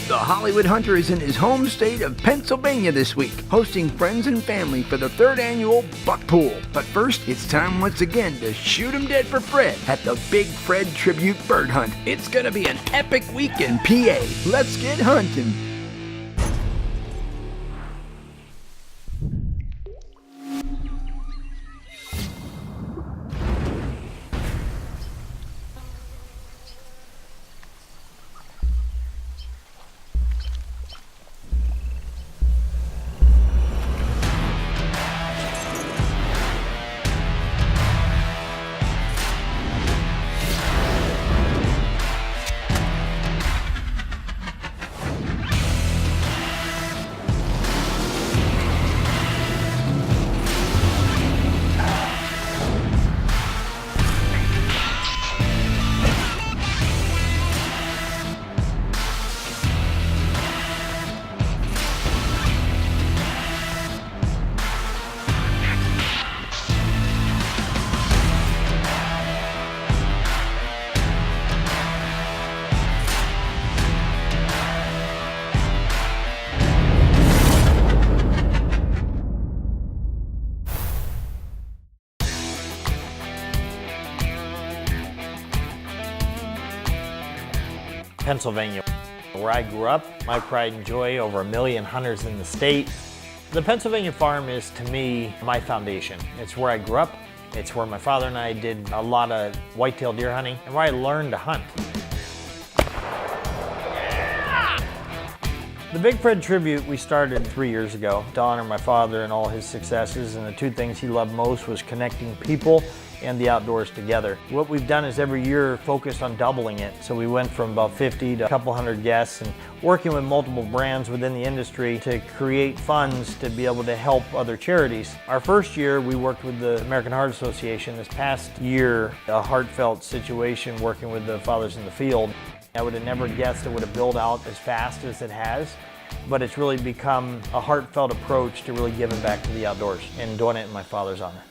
The Hollywood Hunter is in his home state of Pennsylvania this week, hosting friends and family for the 3rd annual Buck Pool. But first, it's time once again to shoot 'em dead for Fred at the Big Fred Tribute Bird Hunt. It's gonna be an epic week in PA. Let's get hunting. Pennsylvania, where I grew up, my pride and joy, over 1 million hunters in the state. The Pennsylvania farm is, to me, my foundation. It's where I grew up. It's where my father and I did a lot of whitetail deer hunting and where I learned to hunt. The Big Fred Tribute we started 3 years ago to honor my father and all his successes, and the two things he loved most was connecting people and the outdoors together. What we've done is every year focused on doubling it. So we went from about 50 to a couple hundred guests and working with multiple brands within the industry to create funds to be able to help other charities. Our first year we worked with the American Heart Association. This past year, a heartfelt situation working with the Fathers in the Field. I would have never guessed it would have built out as fast as it has, but it's really become a heartfelt approach to really giving back to the outdoors and doing it in my father's honor.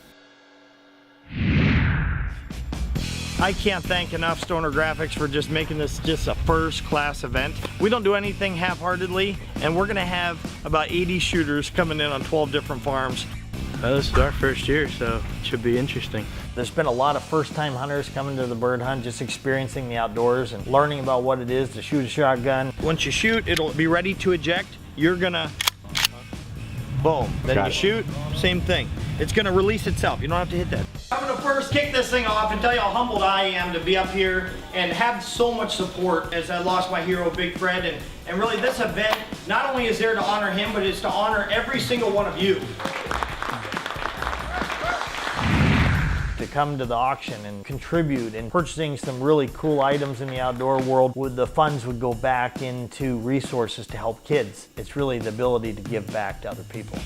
I can't thank enough Stoner Graphics for just making this just a first-class event. We don't do anything half-heartedly, and we're gonna have about 80 shooters coming in on 12 different farms. This is our first year, so it should be interesting. There's been a lot of first-time hunters coming to the bird hunt, just experiencing the outdoors and learning about what it is to shoot a shotgun. Once you shoot, it'll be ready to eject. You're gonna, boom. Then you shoot, same thing. It's gonna release itself. You don't have to hit that. I'm gonna first kick this thing off and tell you how humbled I am to be up here and have so much support as I lost my hero, Big Fred. And really this event not only is there to honor him, but it's to honor every single one of you. To come to the auction and contribute in purchasing some really cool items in the outdoor world, the funds would go back into resources to help kids. It's really the ability to give back to other people.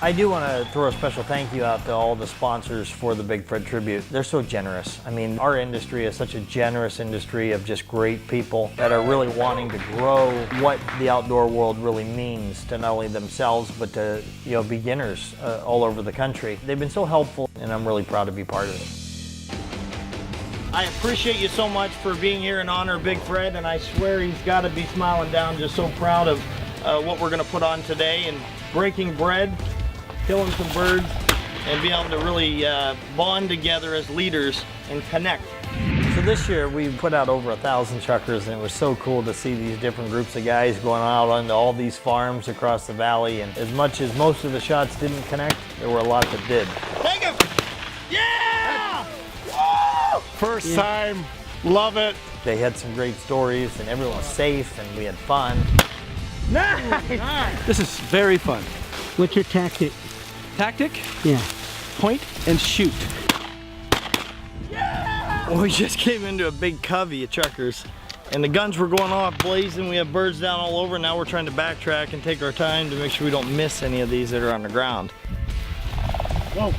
I do want to throw a special thank you out to all the sponsors for the Big Fred Tribute. They're so generous. I mean, our industry is such a generous industry of just great people that are really wanting to grow what the outdoor world really means to not only themselves, but to beginners all over the country. They've been so helpful, and I'm really proud to be part of it. I appreciate you so much for being here in honor of Big Fred, and I swear he's got to be smiling down, just so proud of what we're going to put on today and breaking bread, killing some birds, and being able to really bond together as leaders and connect. So this year we put out over 1,000 chuckers, and it was so cool to see these different groups of guys going out onto all these farms across the valley. And as much as most of the shots didn't connect, there were a lot that did. Take him! Yeah! Woo! First time, love it. They had some great stories, and everyone was safe, and we had fun. Nice! This is very fun. What's your tactic? Tactic? Yeah. Point and shoot. Yeah! Well, we just came into a big covey of chuckers, and the guns were going off blazing. We have birds down all over. Now we're trying to backtrack and take our time to make sure we don't miss any of these that are on the ground. Whoa.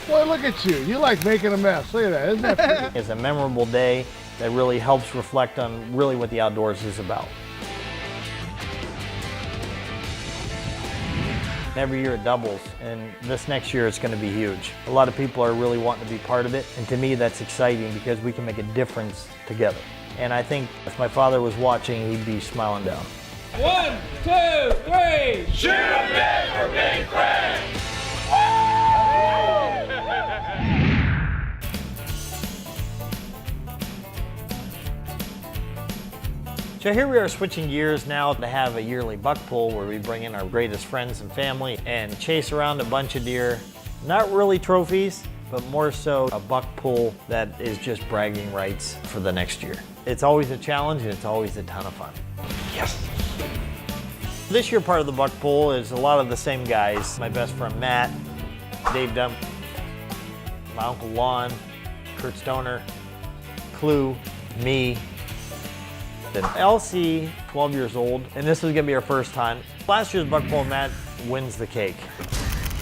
Boy, look at you. You like making a mess. Look at that. Isn't that pretty? It's a memorable day that really helps reflect on really what the outdoors is about. Every year it doubles, and this next year it's going to be huge. A lot of people are really wanting to be part of it, and to me that's exciting because we can make a difference together. And I think if my father was watching, he'd be smiling down. 1, 2, 3. Shoot 'em dead for Big Fred! So here we are switching gears now to have a yearly buck pull where we bring in our greatest friends and family and chase around a bunch of deer. Not really trophies, but more so a buck pull that is just bragging rights for the next year. It's always a challenge and it's always a ton of fun. Yes. This year part of the buck pull is a lot of the same guys. My best friend Matt, Dave Dump, my uncle Lon, Kurt Stoner, Clue, me, then Elsie, 12 years old, and this is gonna be our first time. Last year's buck pull, Matt wins the cake.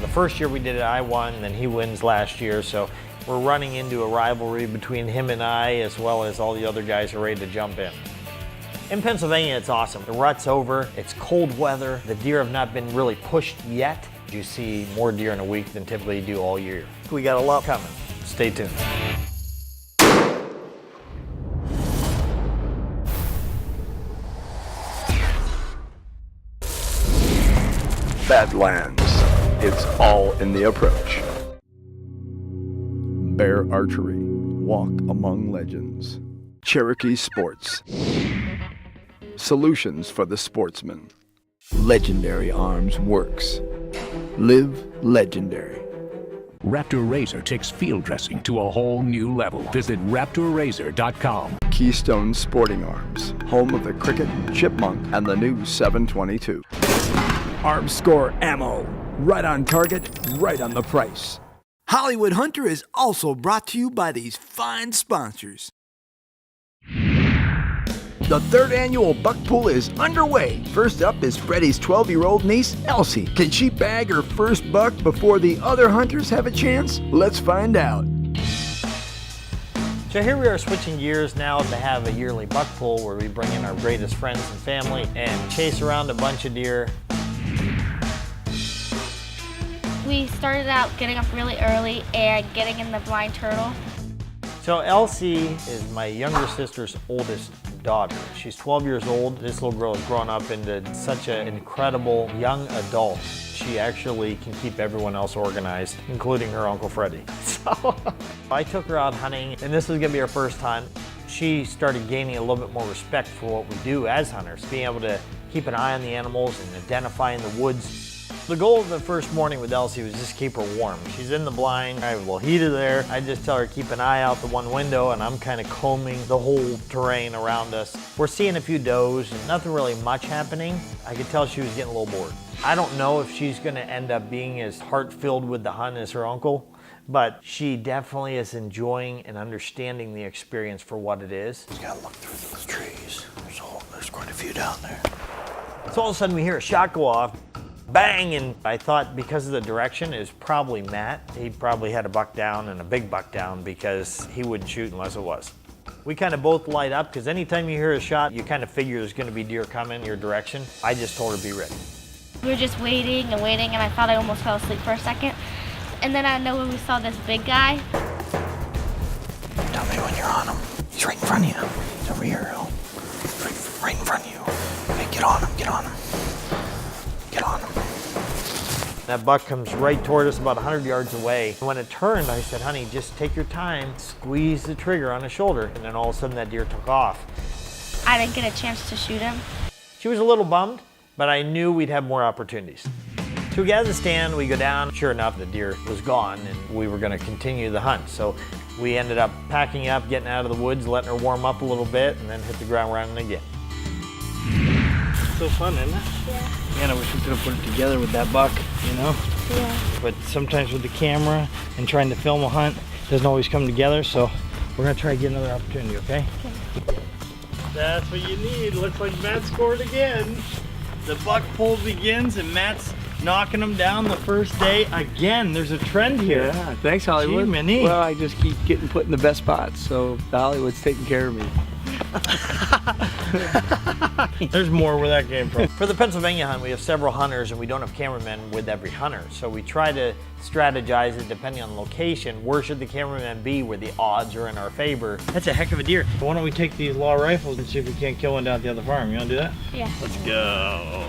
The first year we did it, I won, and then he wins last year, so we're running into a rivalry between him and I, as well as all the other guys who are ready to jump in. In Pennsylvania, it's awesome. The rut's over, it's cold weather, the deer have not been really pushed yet. You see more deer in a week than typically you do all year. We got a lot coming. Stay tuned. Badlands. It's all in the approach. Bear Archery. Walk among legends. Cherokee Sports. Solutions for the sportsman. Legendary Arms Works. Live legendary. Raptor Razor takes field dressing to a whole new level. Visit RaptorRazor.com. Keystone Sporting Arms. Home of the Cricket, Chipmunk, and the new 722. Arm Score Ammo. Right on target, right on the price. Hollywood Hunter is also brought to you by these fine sponsors. The third annual buck pull is underway. First up is Freddy's 12-year-old niece, Elsie. Can she bag her first buck before the other hunters have a chance? Let's find out. So here we are switching gears now to have a yearly buck pull where we bring in our greatest friends and family and chase around a bunch of deer. We started out getting up really early and getting in the blind turtle. So Elsie is my younger sister's oldest daughter. She's 12 years old. This little girl has grown up into such an incredible young adult. She actually can keep everyone else organized, including her Uncle Freddy. So I took her out hunting, and this is gonna be her first time. She started gaining a little bit more respect for what we do as hunters, being able to keep an eye on the animals and identify in the woods. The goal of the first morning with Elsie was just keep her warm. She's in the blind, I have a little heater there. I just tell her to keep an eye out the one window and I'm kind of combing the whole terrain around us. We're seeing a few does and nothing really much happening. I could tell she was getting a little bored. I don't know if she's gonna end up being as heart-filled with the hunt as her uncle, but she definitely is enjoying and understanding the experience for what it is. Just gotta look through those trees. There's quite a few down there. So all of a sudden we hear a shot go off. Bang! And I thought because of the direction, it was probably Matt. He probably had a buck down and a big buck down because he wouldn't shoot unless it was. We kind of both light up because anytime you hear a shot, you kind of figure there's going to be deer coming your direction. I just told her to be ready. We were just waiting and waiting, and I thought I almost fell asleep for a second. And then I know when we saw this big guy. Tell me when you're on him. He's right in front of you. He's over here, Earl. Right in front of you. Okay, get on him, get on him. Get on him. That buck comes right toward us about 100 yards away. When it turned, I said, honey, just take your time, squeeze the trigger on his shoulder. And then all of a sudden that deer took off. I didn't get a chance to shoot him. She was a little bummed, but I knew we'd have more opportunities. So we get out of the stand, we go down. Sure enough, the deer was gone and we were gonna continue the hunt. So we ended up packing up, getting out of the woods, letting her warm up a little bit, and then hit the ground running again. So fun, isn't it? Yeah. Man, I wish we could have put it together with that buck, you know? Yeah. But sometimes with the camera and trying to film a hunt, it doesn't always come together, so we're gonna try to get another opportunity, okay? That's what you need. Looks like Matt scored again. The buck pull begins and Matt's knocking them down the first day again. There's a trend here. Yeah, thanks Hollywood. Gee, Minnie. Well, I just keep getting put in the best spots, so Hollywood's taking care of me. There's more where that came from. For the Pennsylvania hunt, we have several hunters and we don't have cameramen with every hunter. So we try to strategize it depending on location. Where should the cameraman be where the odds are in our favor? That's a heck of a deer. Why don't we take these law rifles and see if we can't kill one down at the other farm? You wanna do that? Yeah. Let's go.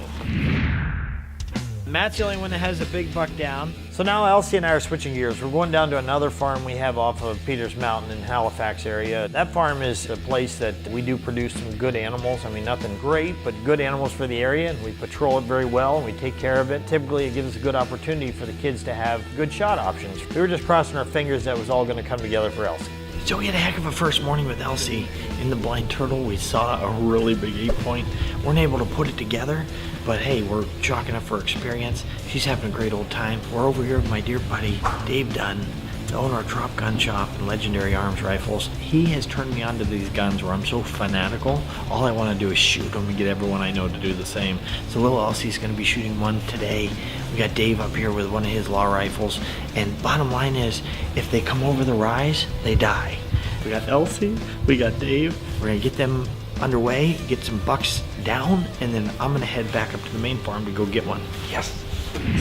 Matt's the only one that has a big buck down. So now Elsie and I are switching gears. We're going down to another farm we have off of Peters Mountain in Halifax area. That farm is a place that we do produce some good animals. I mean, nothing great, but good animals for the area, and we patrol it very well, and we take care of it. Typically, it gives us a good opportunity for the kids to have good shot options. We were just crossing our fingers that was all gonna come together for Elsie. So we had a heck of a first morning with Elsie in the blind turtle. We saw a really big 8-point. Weren't able to put it together, but hey, we're chalking up for experience. She's having a great old time. We're over here with my dear buddy, Dave Dunn, the owner of Drop Gun Shop and Legendary Arms Rifles. He has turned me on to these guns where I'm so fanatical. All I want to do is shoot them and get everyone I know to do the same. So little Elsie's going to be shooting one today. We got Dave up here with one of his law rifles. And bottom line is, if they come over the rise, they die. We got Elsie, we got Dave. We're going to get them underway, get some bucks down, and then I'm going to head back up to the main farm to go get one. Yes.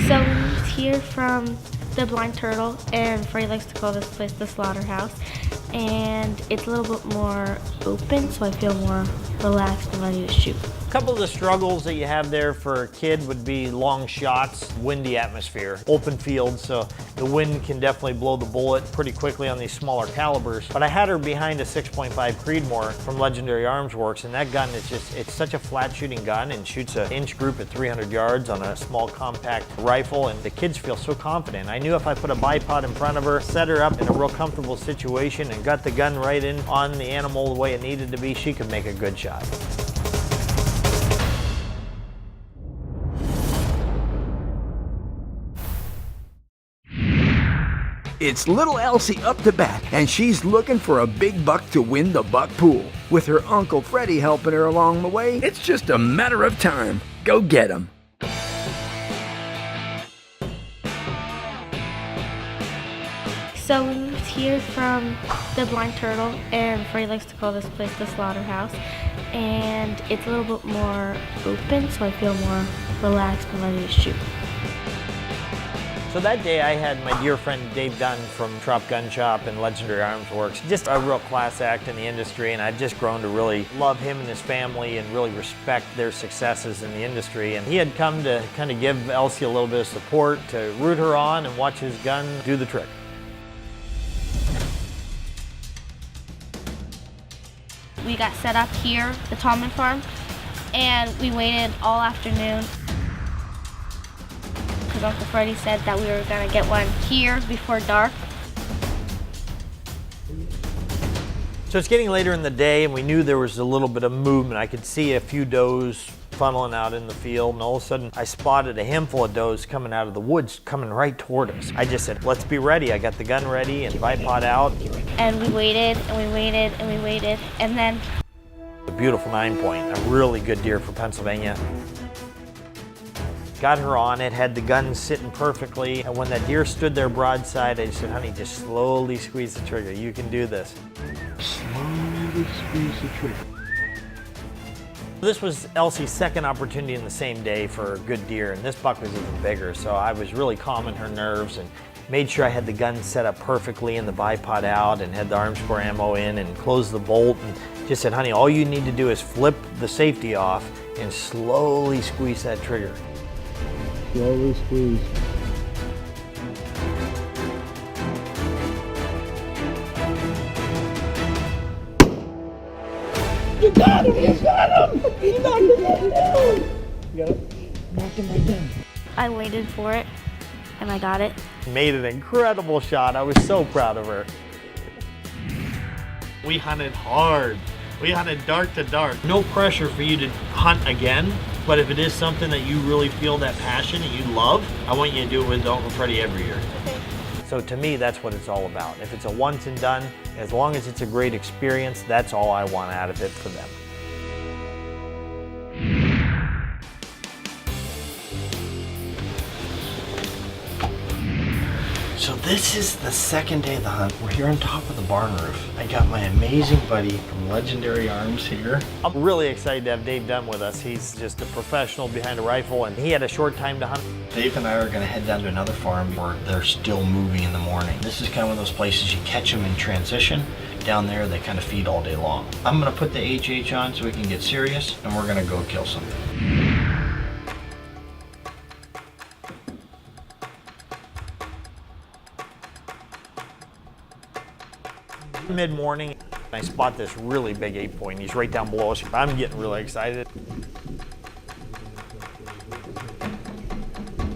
So we moved here from the Blind Turtle, and Freddy likes to call this place the slaughterhouse. And it's a little bit more open, so I feel more relaxed and ready to shoot. A couple of the struggles that you have there for a kid would be long shots, windy atmosphere, open field, so the wind can definitely blow the bullet pretty quickly on these smaller calibers. But I had her behind a 6.5 Creedmoor from Legendary Arms Works, and that gun is just, it's such a flat shooting gun and shoots an inch group at 300 yards on a small compact rifle, and the kids feel so confident. I knew if I put a bipod in front of her, set her up in a real comfortable situation, and got the gun right in on the animal the way it needed to be, she could make a good shot. It's little Elsie up to bat, and she's looking for a big buck to win the buck pool. With her Uncle Freddy helping her along the way, it's just a matter of time. Go get him. So we moved here from the Blind Turtle, and Freddy likes to call this place the slaughterhouse. And it's a little bit more open, so I feel more relaxed and ready to shoot. So that day I had my dear friend Dave Dunn from Drop Gun Shop and Legendary Arms Works, just a real class act in the industry, and I've just grown to really love him and his family and really respect their successes in the industry. And he had come to kind of give Elsie a little bit of support, to root her on and watch his gun do the trick. We got set up here, the Tallman farm, and we waited all afternoon. Because Uncle Freddy said that we were going to get one here before dark. So it's getting later in the day, and we knew there was a little bit of movement. I could see a few does funneling out in the field, and all of a sudden I spotted a handful of does coming out of the woods, coming right toward us. I just said, let's be ready. I got the gun ready and bipod out. And we waited, and we waited, and we waited, and then... A beautiful 9-point, a really good deer for Pennsylvania. Got her on it, had the gun sitting perfectly, and when that deer stood there broadside, I just said, honey, just slowly squeeze the trigger. You can do this. Slowly squeeze the trigger. This was Elsie's second opportunity in the same day for a good deer, and this buck was even bigger, so I was really calming her nerves and made sure I had the gun set up perfectly and the bipod out and had the arms core ammo in and closed the bolt, and just said, honey, all you need to do is flip the safety off and slowly squeeze that trigger. Slowly squeeze. You got him! You got him! He knocked him right down! You got it? Knocked him right down. I waited for it, and I got it. Made an incredible shot. I was so proud of her. We hunted hard. We hunted dark to dark. No pressure for you to hunt again, but if it is something that you really feel that passion that you love, I want you to do it with Uncle Freddy every year. So to me, that's what it's all about. If it's a once and done, as long as it's a great experience, that's all I want out of it for them. So this is the second day of the hunt. We're here on top of the barn roof. I got my amazing buddy from Legendary Arms here. I'm really excited to have Dave Dunn with us. He's just a professional behind a rifle, and he had a short time to hunt. Dave and I are gonna head down to another farm where they're still moving in the morning. This is kind of one of those places you catch them in transition. Down there, they kind of feed all day long. I'm gonna put the HH on so we can get serious, and we're gonna go kill something. Mid-morning, I spot this really big 8-point. He's right down below us. I'm getting really excited.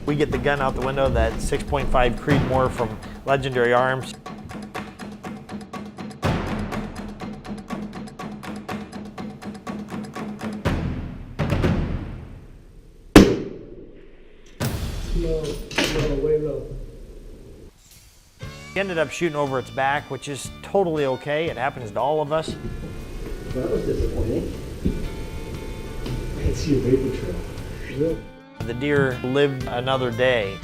We get the gun out the window, that 6.5 Creedmoor from Legendary Arms. Way low. He ended up shooting over its back, which is totally okay. It happens to all of us. Well, that was disappointing. I didn't see a vapor trail. Really? The deer lived another day.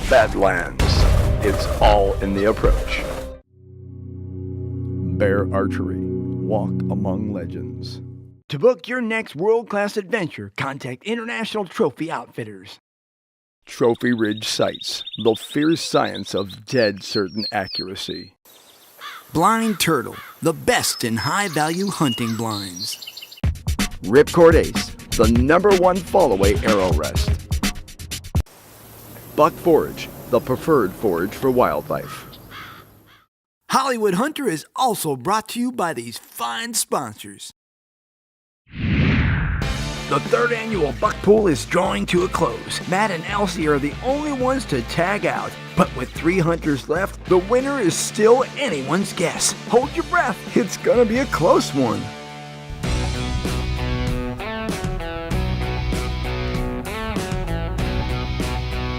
Badlands. It's all in the approach. Bear Archery. Walk among legends. To book your next world-class adventure, contact International Trophy Outfitters. Trophy Ridge Sights. The fierce science of dead certain accuracy. Blind Turtle. The best in high-value hunting blinds. Ripcord Ace. The #1 fall-away arrow rest. Buck Forage. The preferred forage for wildlife. Hollywood Hunter is also brought to you by these fine sponsors. The 3rd annual buck pool is drawing to a close. Matt and Elsie are the only ones to tag out. But with 3 hunters left, the winner is still anyone's guess. Hold your breath, it's gonna be a close one.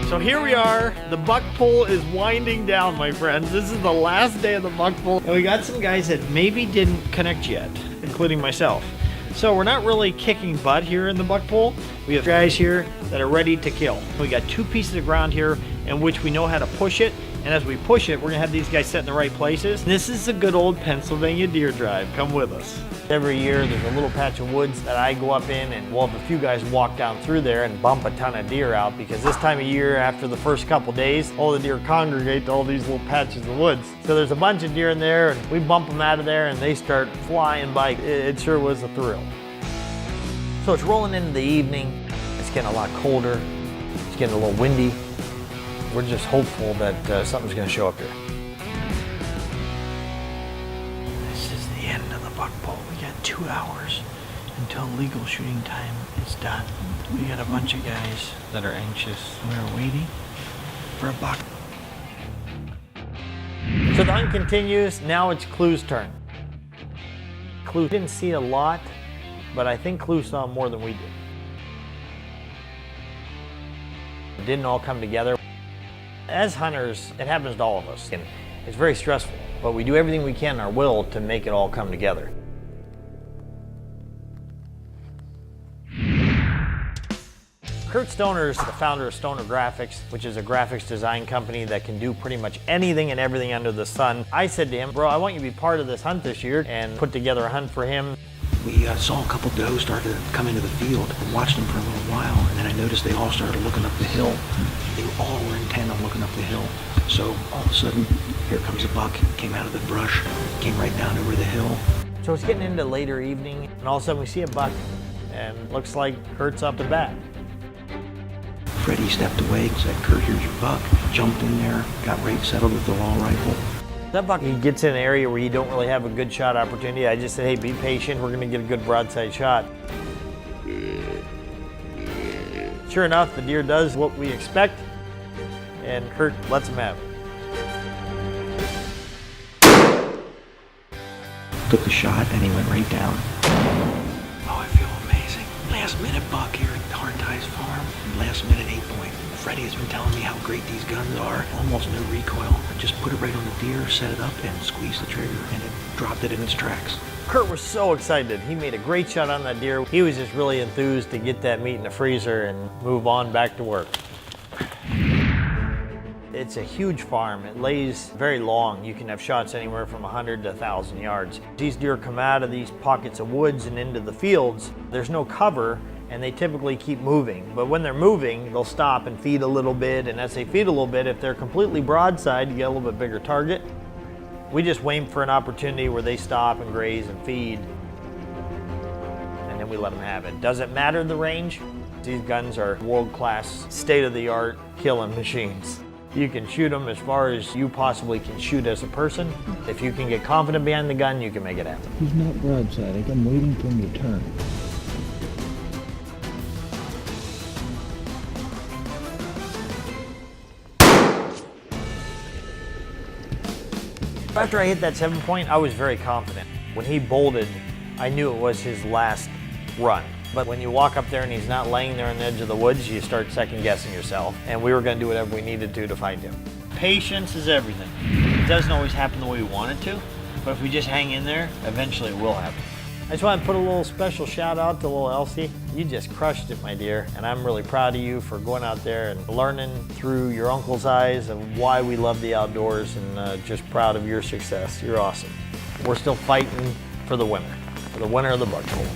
So here we are, the buck pull is winding down, my friends. This is the last day of the buck pull. And we got some guys that maybe didn't connect yet, including myself. So we're not really kicking butt here in the buck pull. We have guys here that are ready to kill. We got 2 pieces of ground here in which we know how to push it. And as we push it, we're gonna have these guys set in the right places. This is a good old Pennsylvania deer drive. Come with us. Every year there's a little patch of woods that I go up in, and we'll have a few guys walk down through there and bump a ton of deer out, because this time of year, after the first couple days, all the deer congregate to all these little patches of woods. So there's a bunch of deer in there, and we bump them out of there and they start flying by. It sure was a thrill. So it's rolling into the evening. It's getting a lot colder. It's getting a little windy. We're just hopeful that something's gonna show up here. This is the end of the buck pull. We got 2 hours until legal shooting time is done. We got a bunch of guys that are anxious. We're waiting for a buck. So the hunt continues. Now it's Clue's turn. Clue didn't see a lot, but I think Clue saw more than we did. It didn't all come together. As hunters, it happens to all of us, and it's very stressful, but we do everything we can in our will to make it all come together. Kurt Stoner is the founder of Stoner Graphics, which is a graphics design company that can do pretty much anything and everything under the sun. I said to him, bro, I want you to be part of this hunt this year, and put together a hunt for him. We saw a couple doe start to come into the field and watched them for a little while, and then I noticed they all started looking up the hill. They all were intent on looking up the hill. So all of a sudden, here comes a buck, came out of the brush, came right down over the hill. So it's getting into later evening, and all of a sudden we see a buck, and looks like Kurt's up to bat. Freddy stepped away, said, Kurt, here's your buck. Jumped in there, got right settled with the long rifle. That buck, he gets in an area where you don't really have a good shot opportunity. I just said, hey, be patient. We're gonna get a good broadside shot. Sure enough, the deer does what we expect, and Kurt lets him have it. Took the shot, and he went right down. Oh, I feel amazing. Last minute buck here at Harteis Farm. Last minute 8-point. Freddy has been telling me how great these guns are. Almost no recoil. Just put it right on the deer, set it up, and squeeze the trigger, and it dropped it in its tracks. Kurt was so excited. He made a great shot on that deer. He was just really enthused to get that meat in the freezer and move on back to work. It's a huge farm. It lays very long. You can have shots anywhere from 100 to 1,000 yards. These deer come out of these pockets of woods and into the fields. There's no cover, and they typically keep moving. But when they're moving, they'll stop and feed a little bit, and as they feed a little bit, if they're completely broadside, you get a little bit bigger target. We just wait for an opportunity where they stop and graze and feed, and then we let them have it. Doesn't matter the range. These guns are world-class, state-of-the-art killing machines. You can shoot them as far as you possibly can shoot as a person. If you can get confident behind the gun, you can make it happen. He's not broadside. I'm waiting for him to turn. After I hit that 7-point, I was very confident. When he bolted, I knew it was his last run. But when you walk up there and he's not laying there on the edge of the woods, you start second-guessing yourself. And we were going to do whatever we needed to find him. Patience is everything. It doesn't always happen the way we want it to, but if we just hang in there, eventually it will happen. I just want to put a little special shout out to little Elsie. You just crushed it, my dear, and I'm really proud of you for going out there and learning through your uncle's eyes of why we love the outdoors, and just proud of your success. You're awesome. We're still fighting for the winner of the buck pool.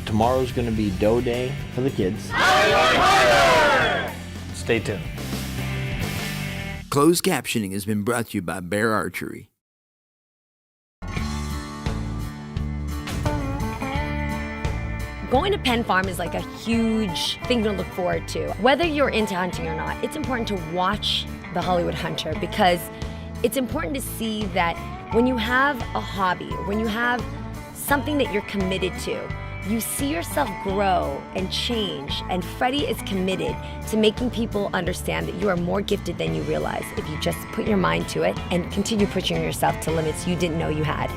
Tomorrow's going to be doe day for the kids. Stay tuned. Closed captioning has been brought to you by Bear Archery. Going to Penn Farm is like a huge thing to look forward to. Whether you're into hunting or not, it's important to watch the Hollywood Hunter, because it's important to see that when you have a hobby, when you have something that you're committed to, you see yourself grow and change, and Freddy is committed to making people understand that you are more gifted than you realize if you just put your mind to it and continue pushing yourself to limits you didn't know you had.